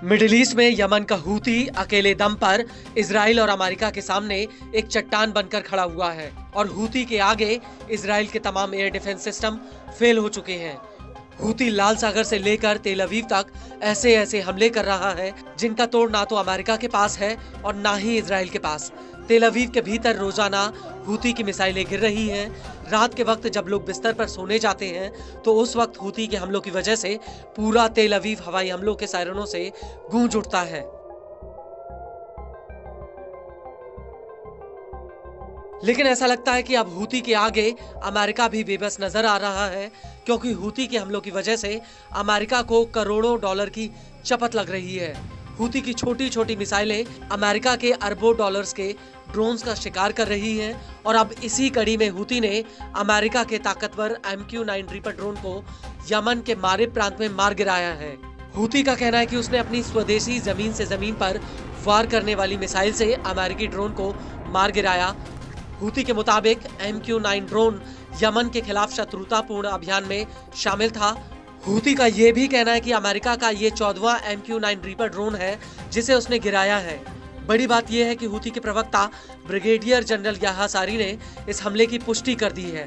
Middle east में Yemen का Houthi अकेले दम पर इजराइल और अमेरिका के सामने एक चट्टान बनकर खड़ा हुआ है और हूती के आगे इजराइल के तमाम एयर डिफेंस सिस्टम फेल हो चुके हैं। हूती लाल सागर से लेकर तेल अवीव तक ऐसे ऐसे हमले कर रहा है जिनका तोड़ ना तो अमेरिका के पास है और ना ही इजराइल के पास। तेल अवीव के भीतर रोजाना हूती की मिसाइलें गिर रही हैं। रात के वक्त जब लोग बिस्तर पर सोने जाते हैं तो उस वक्त हूती के हमलों की वजह से पूरा तेल अवीव हवाई हमलों के सायरनों से गूंज उठता है। लेकिन ऐसा लगता है कि अब हूती के आगे अमेरिका भी बेबस नजर आ रहा है, क्योंकि हूती के हमलों की वजह से अमेरिका को करोड़ों डॉलर की चपत लग रही है। हूती की छोटी छोटी मिसाइलें अमेरिका के अरबों डॉलर्स के ड्रोन्स का शिकार कर रही हैं और अब इसी कड़ी में हूती ने अमेरिका के ताकतवर MQ-9 रीपर ड्रोन को यमन के मारिब प्रांत में मार गिराया है। हूती का कहना है कि उसने अपनी स्वदेशी जमीन से जमीन पर वार करने वाली मिसाइल से अमेरिकी ड्रोन को मार गिराया। हूती के मुताबिक MQ-9 ड्रोन यमन के खिलाफ शत्रुतापूर्ण अभियान में शामिल था। हूती का ये भी कहना है कि अमेरिका का ये 14वां MQ-9 रीपर ड्रोन है जिसे उसने गिराया है। बड़ी बात यह है कि हूती के प्रवक्ता ब्रिगेडियर जनरल याह्या सारी ने इस हमले की पुष्टि कर दी है।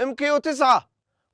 MQ-9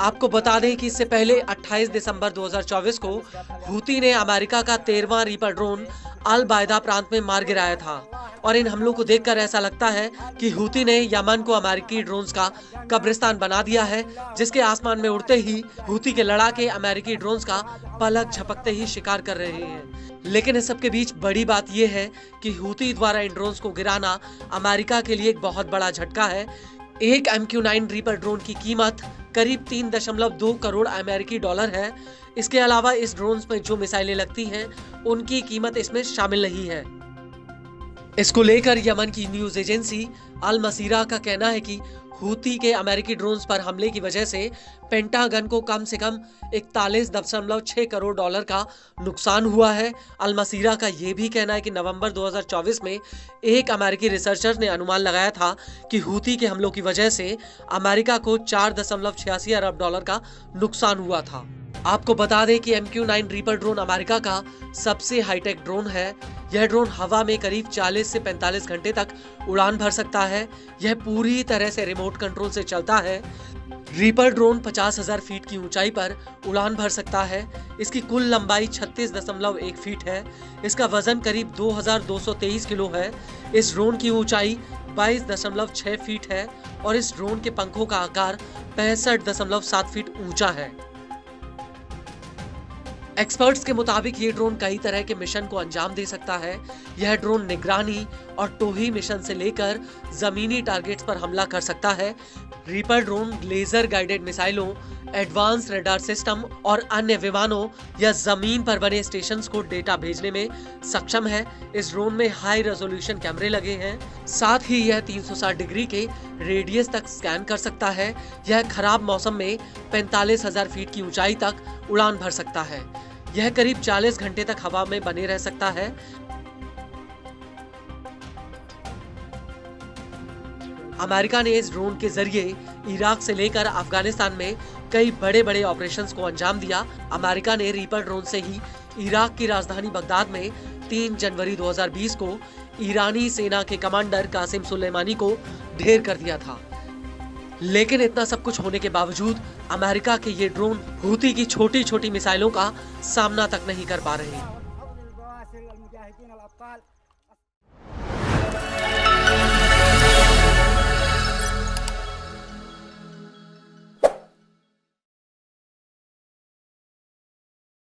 आपको बता दें कि इससे पहले 28 दिसंबर 2024 को हूती ने अमेरिका का 13वां रीपर ड्रोन अल बायदा प्रांत में मार गिराया था और इन हमलों को देखकर ऐसा लगता है कि हूती ने यमन को अमेरिकी ड्रोन्स का कब्रिस्तान बना दिया है, जिसके आसमान में उड़ते ही हूती के लड़ाके अमेरिकी ड्रोन्स का पलक झपकते ही शिकार कर रहे हैं। लेकिन इस सब के बीच बड़ी बात यह है कि हूती द्वारा इन ड्रोन्स को गिराना अमेरिका के लिए एक बहुत बड़ा झटका है। एक MQ-9 रीपर ड्रोन की कीमत करीब 3.2 करोड़ अमेरिकी डॉलर है। इसके अलावा इस ड्रोन में जो मिसाइलें लगती हैं उनकी कीमत इसमें शामिल नहीं है। इसको लेकर यमन की न्यूज एजेंसी अल मसीरा का कहना है कि हूती के अमेरिकी ड्रोन्स पर हमले की वजह से पेंटागन को कम से कम 41.6 करोड़ डॉलर का नुकसान हुआ है। अल मसीरा का यह भी कहना है कि नवंबर 2024 में एक अमेरिकी रिसर्चर ने अनुमान लगाया था कि हूती के हमलों की वजह से अमेरिका को 4.86 अरब डॉलर का नुकसान हुआ था। आपको बता दें कि MQ-9 रीपर ड्रोन अमेरिका का सबसे हाईटेक ड्रोन है। यह ड्रोन हवा में करीब 40 से 45 घंटे तक उड़ान भर सकता है। यह पूरी तरह से रिमोट कंट्रोल से चलता है। रीपर ड्रोन 50,000 फीट की ऊंचाई पर उड़ान भर सकता है। इसकी कुल लंबाई 36.1 फीट है। इसका वजन करीब 2223 किलो है। इस ड्रोन की ऊंचाई 22.6 फीट है और इस ड्रोन के पंखों का आकार 65.7 फीट ऊंचा है। एक्सपर्ट्स के मुताबिक ये ड्रोन कई तरह के मिशन को अंजाम दे सकता है। यह ड्रोन निगरानी और टोही मिशन से लेकर जमीनी टारगेट्स पर हमला कर सकता है। रीपर ड्रोन लेजर गाइडेड मिसाइलों, एडवांस रडार सिस्टम और अन्य विमानों या जमीन पर बने स्टेशंस को डेटा भेजने में सक्षम है। इस ड्रोन में हाई रेजोल्यूशन कैमरे लगे हैं। साथ ही यह 360 डिग्री के रेडियस तक स्कैन कर सकता है। यह खराब मौसम में 45,000 फीट की ऊंचाई तक उड़ान भर सकता है। यह करीब 40 घंटे तक हवा में बने रह सकता है। अमेरिका ने इस ड्रोन के जरिए इराक से लेकर अफगानिस्तान में कई बड़े बड़े ऑपरेशंस को अंजाम दिया। अमेरिका ने रीपर ड्रोन से ही इराक की राजधानी बगदाद में 3 जनवरी 2020 को ईरानी सेना के कमांडर कासिम सुलेमानी को ढेर कर दिया था। लेकिन इतना सब कुछ होने के बावजूद अमेरिका के ये ड्रोन हूती की छोटी छोटी मिसाइलों का सामना तक नहीं कर पा रहे।